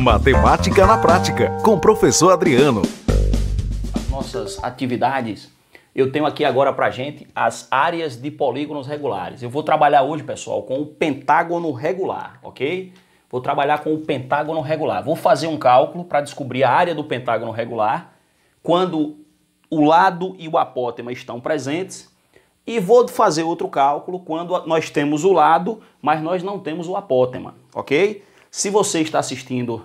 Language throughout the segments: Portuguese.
Matemática na Prática, com o professor Adriano. As nossas atividades, eu tenho aqui agora pra gente as áreas de polígonos regulares. Eu vou trabalhar hoje, pessoal, com o pentágono regular, ok? Vou trabalhar com o pentágono regular. Vou fazer um cálculo para descobrir a área do pentágono regular quando o lado e o apótema estão presentes. E vou fazer outro cálculo quando nós temos o lado, mas nós não temos o apótema, ok? Se você está assistindo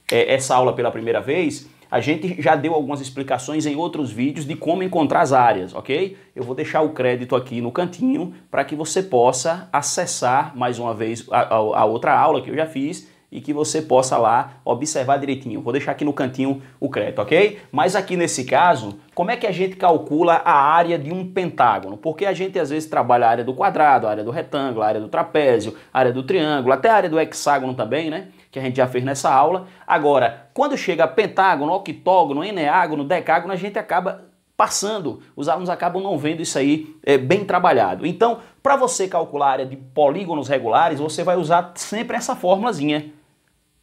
essa aula pela primeira vez, a gente já deu algumas explicações em outros vídeos de como encontrar as áreas, ok? Eu vou deixar o crédito aqui no cantinho para que você possa acessar mais uma vez a outra aula que eu já fiz e que você possa lá observar direitinho. Vou deixar aqui no cantinho o crédito, ok? Mas aqui nesse caso, como é que a gente calcula a área de um pentágono? Porque a gente às vezes trabalha a área do quadrado, a área do retângulo, a área do trapézio, a área do triângulo, até a área do hexágono também, né? Que a gente já fez nessa aula. Agora, quando chega pentágono, octógono, eneágono, decágono, a gente acaba passando. Os alunos acabam não vendo isso aí bem trabalhado. Então, para você calcular a área de polígonos regulares, você vai usar sempre essa formulazinha.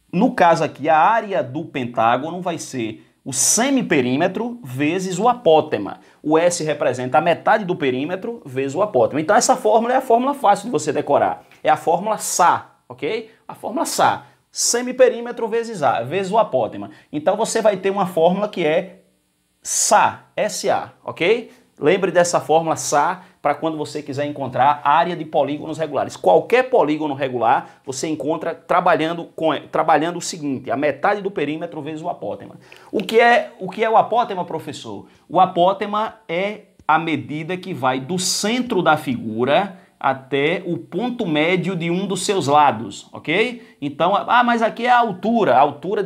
No caso aqui, a área do pentágono vai ser o semiperímetro vezes o apótema. O S representa a metade do perímetro vezes o apótema. Então essa fórmula é a fórmula fácil de você decorar. É a fórmula SA, ok? A fórmula SA. Semiperímetro vezes A, vezes o apótema. Então você vai ter uma fórmula que é SA, SA, ok? Lembre dessa fórmula SA para quando você quiser encontrar a área de polígonos regulares. Qualquer polígono regular você encontra trabalhando o seguinte, a metade do perímetro vezes o apótema. O que é o apótema, professor? O apótema é a medida que vai do centro da figura até o ponto médio de um dos seus lados, ok? Então, mas aqui é a altura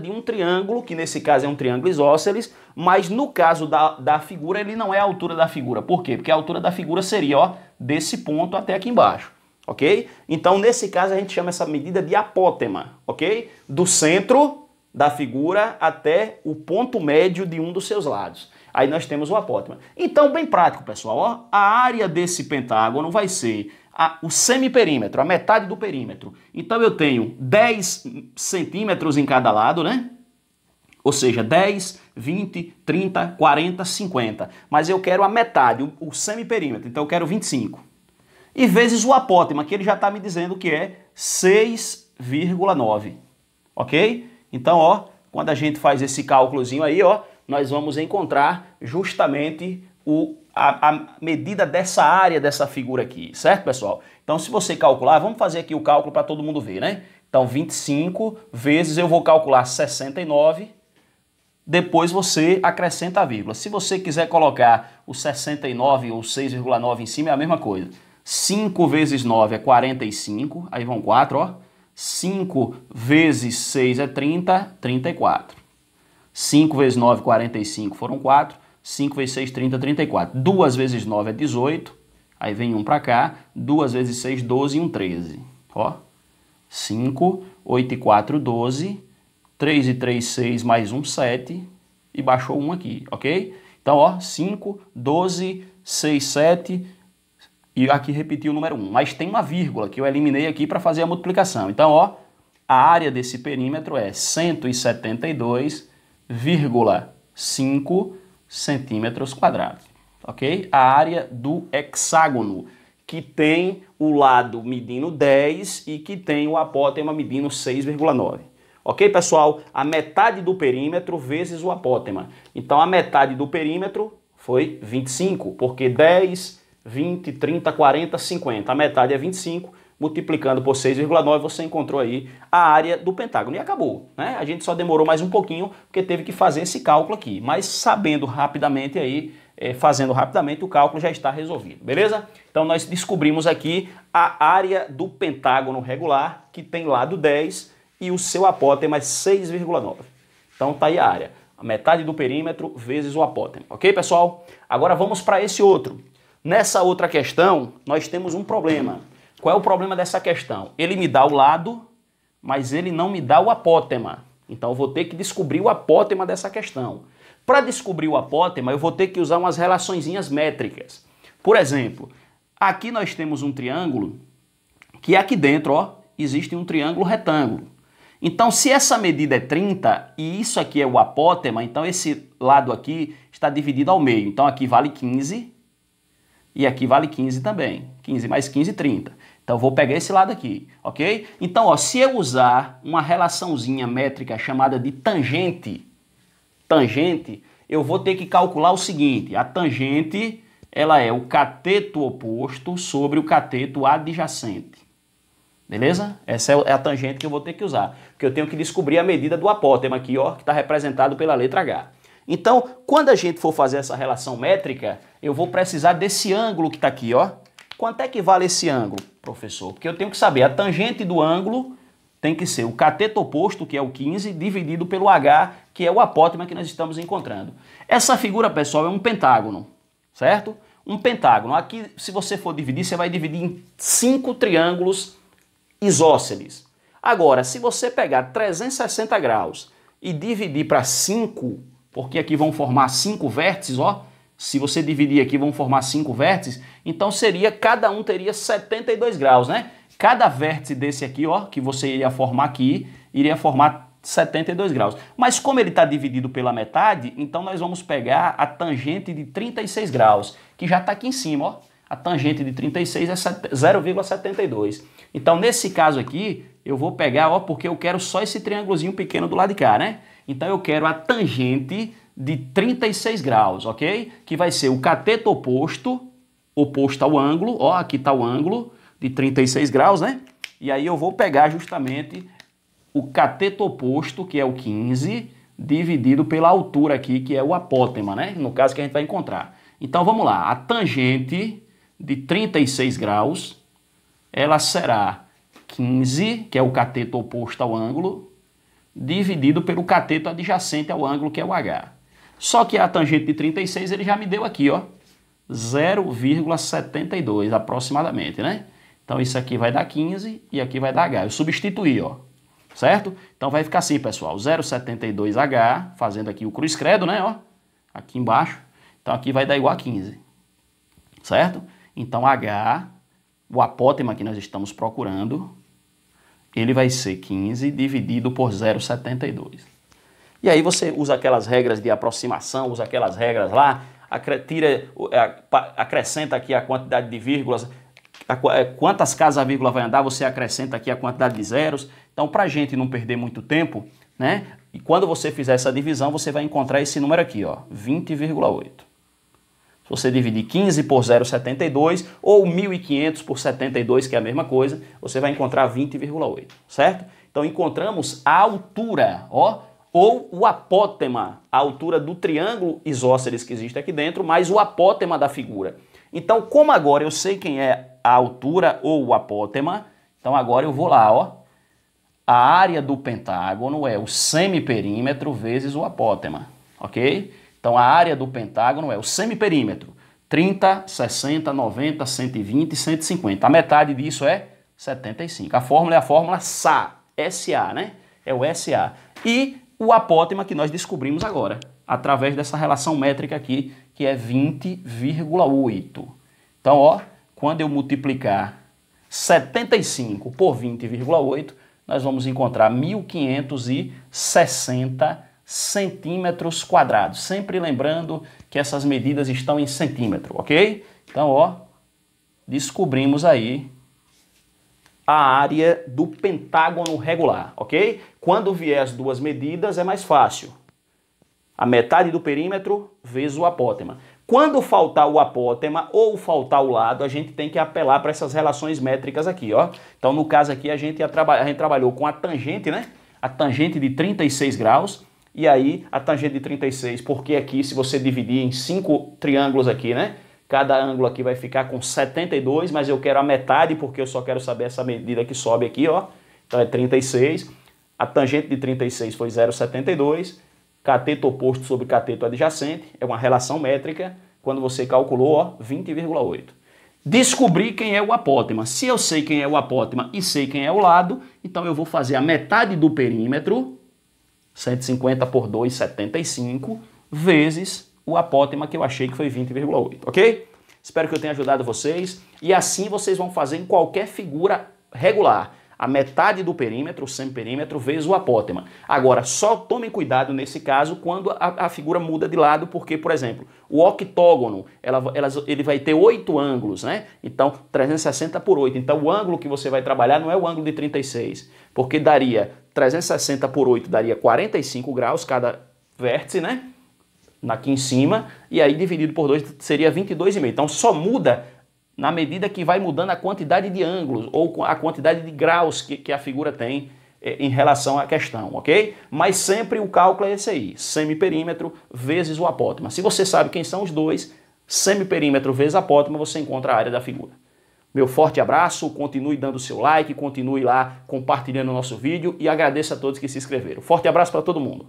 de um triângulo, que nesse caso é um triângulo isósceles, mas no caso da figura ele não é a altura da figura. Por quê? Porque a altura da figura seria, ó, desse ponto até aqui embaixo, ok? Então, nesse caso a gente chama essa medida de apótema, ok? Do centro da figura até o ponto médio de um dos seus lados. Aí nós temos o apótema. Então, bem prático, pessoal, ó, a área desse pentágono vai ser o semiperímetro, a metade do perímetro. Então eu tenho 10 centímetros em cada lado, né? Ou seja, 10, 20, 30, 40, 50. Mas eu quero a metade, o semiperímetro. Então eu quero 25. E vezes o apótema, que ele já está me dizendo que é 6,9. Ok? Então, ó, quando a gente faz esse cálculozinho aí, ó, nós vamos encontrar justamente a medida dessa área dessa figura aqui, certo, pessoal? Então, se você calcular, vamos fazer aqui o cálculo para todo mundo ver, né? Então, 25 vezes eu vou calcular 69, depois você acrescenta a vírgula. Se você quiser colocar o 69 ou 6,9 em cima, é a mesma coisa. 5 vezes 9 é 45, aí vão 4, ó. 5 vezes 6 é 30, 34. 5 vezes 9, 45, foram 4. 5 vezes 6, 30, 34. 2 vezes 9 é 18. Aí vem um para cá. 2 vezes 6, 12 e 1, 13. Ó. 5, 8 e 4, 12. 3 e 3, 6, mais 1, 7. E baixou 1 aqui, ok? Então, ó, 5, 12, 6, 7. E aqui repetiu o número 1. Mas tem uma vírgula que eu eliminei aqui para fazer a multiplicação. Então, ó, a área desse perímetro é 172,5 centímetros quadrados, ok? A área do hexágono, que tem o lado medindo 10 e que tem o apótema medindo 6,9. Ok, pessoal? A metade do perímetro vezes o apótema. Então, a metade do perímetro foi 25, porque 10, 20, 30, 40, 50. A metade é 25. Multiplicando por 6,9, você encontrou aí a área do pentágono. E acabou, né? A gente só demorou mais um pouquinho, porque teve que fazer esse cálculo aqui. Mas sabendo rapidamente aí, fazendo rapidamente, o cálculo já está resolvido, beleza? Então nós descobrimos aqui a área do pentágono regular, que tem lado 10, e o seu apótema é 6,9. Então tá aí a área. A metade do perímetro vezes o apótema. Ok, pessoal? Agora vamos para esse outro. Nessa outra questão, nós temos um problema. Qual é o problema dessa questão? Ele me dá o lado, mas ele não me dá o apótema. Então eu vou ter que descobrir o apótema dessa questão. Para descobrir o apótema, eu vou ter que usar umas relaçõezinhas métricas. Por exemplo, aqui nós temos um triângulo que aqui dentro, ó, existe um triângulo retângulo. Então, se essa medida é 30 e isso aqui é o apótema, então esse lado aqui está dividido ao meio. Então, aqui vale 15 e aqui vale 15 também. 15 mais 15, 30. Então, eu vou pegar esse lado aqui, ok? Então, ó, se eu usar uma relaçãozinha métrica chamada de tangente, eu vou ter que calcular o seguinte. A tangente, ela é o cateto oposto sobre o cateto adjacente. Beleza? Essa é a tangente que eu vou ter que usar. Porque eu tenho que descobrir a medida do apótema aqui, ó, que está representado pela letra H. Então, quando a gente for fazer essa relação métrica, eu vou precisar desse ângulo que está aqui, ó. Quanto é que vale esse ângulo, professor? Porque eu tenho que saber, a tangente do ângulo tem que ser o cateto oposto, que é o 15, dividido pelo H, que é o apótema que nós estamos encontrando. Essa figura, pessoal, é um pentágono, certo? Um pentágono. Aqui, se você for dividir, você vai dividir em 5 triângulos isósceles. Agora, se você pegar 360 graus e dividir para 5, porque aqui vão formar 5 vértices, ó. Se você dividir aqui, vão formar 5 vértices, então cada um teria 72 graus, né? Cada vértice desse aqui, ó, que você iria formar aqui, iria formar 72 graus. Mas como ele está dividido pela metade, então nós vamos pegar a tangente de 36 graus, que já está aqui em cima, ó. A tangente de 36 é 0,72. Então, nesse caso aqui, eu vou pegar, ó, porque eu quero só esse triângulozinho pequeno do lado de cá, né? Então, eu quero a tangente de 36 graus, ok? Que vai ser o cateto oposto ao ângulo, ó, aqui está o ângulo de 36 graus, né? E aí eu vou pegar justamente o cateto oposto, que é o 15, dividido pela altura aqui, que é o apótema, né? No caso que a gente vai encontrar. Então, vamos lá. A tangente de 36 graus, ela será 15, que é o cateto oposto ao ângulo, dividido pelo cateto adjacente ao ângulo, que é o H. Só que a tangente de 36 ele já me deu aqui, ó, 0,72 aproximadamente, né? Então isso aqui vai dar 15 e aqui vai dar H. Eu substituí, ó, certo? Então vai ficar assim, pessoal, 0,72H, fazendo aqui o cruz credo, né, ó, aqui embaixo. Então aqui vai dar igual a 15, certo? Então H, o apótema que nós estamos procurando, ele vai ser 15 dividido por 0,72. E aí você usa aquelas regras de aproximação, usa aquelas regras lá, acrescenta aqui a quantidade de vírgulas, quantas casas a vírgula vai andar, você acrescenta aqui a quantidade de zeros. Então, para a gente não perder muito tempo, né? E quando você fizer essa divisão, você vai encontrar esse número aqui, ó, 20,8. Se você dividir 15 por 0,72 ou 1.500 por 72, que é a mesma coisa, você vai encontrar 20,8, certo? Então, encontramos a altura, ó, ou o apótema, a altura do triângulo isósceles que existe aqui dentro, mais o apótema da figura. Então, como agora eu sei quem é a altura ou o apótema, então agora eu vou lá, ó. A área do pentágono é o semiperímetro vezes o apótema, ok? Então, a área do pentágono é o semiperímetro, 30, 60, 90, 120 e 150. A metade disso é 75. A fórmula é a fórmula SA, SA, né? É o SA. E o apótema que nós descobrimos agora, através dessa relação métrica aqui, que é 20,8. Então, ó, quando eu multiplicar 75 por 20,8, nós vamos encontrar 1.560 centímetros quadrados. Sempre lembrando que essas medidas estão em centímetro, ok? Então, ó, descobrimos aí a área do pentágono regular, ok? Quando vier as duas medidas é mais fácil. A metade do perímetro vezes o apótema. Quando faltar o apótema ou faltar o lado, a gente tem que apelar para essas relações métricas aqui, ó. Então, no caso aqui, a gente trabalhou com a tangente, né? A tangente de 36 graus. E aí, a tangente de 36, porque aqui, se você dividir em 5 triângulos aqui, né? Cada ângulo aqui vai ficar com 72, mas eu quero a metade, porque eu só quero saber essa medida que sobe aqui, ó. Então, é 36. A tangente de 36 foi 0,72. Cateto oposto sobre cateto adjacente, é uma relação métrica, quando você calculou, ó, 20,8. Descobri quem é o apótema. Se eu sei quem é o apótema e sei quem é o lado, então eu vou fazer a metade do perímetro, 150 por 2, 75, vezes o apótema que eu achei que foi 20,8, ok? Espero que eu tenha ajudado vocês. E assim vocês vão fazer em qualquer figura regular. A metade do perímetro, o semiperímetro, vezes o apótema. Agora, só tomem cuidado nesse caso quando a figura muda de lado, porque, por exemplo, o octógono, ele vai ter 8 ângulos, né? Então, 360 por 8. Então, o ângulo que você vai trabalhar não é o ângulo de 36, porque daria 360 por 8, daria 45 graus cada vértice, né? Aqui em cima, e aí dividido por 2 seria 22,5. Então, só muda na medida que vai mudando a quantidade de ângulos ou a quantidade de graus que a figura tem em relação à questão, ok? Mas sempre o cálculo é esse aí, semiperímetro vezes o apótema. Se você sabe quem são os dois, semiperímetro vezes apótema, você encontra a área da figura. Meu forte abraço, continue dando seu like, continue lá compartilhando o nosso vídeo e agradeço a todos que se inscreveram. Forte abraço para todo mundo.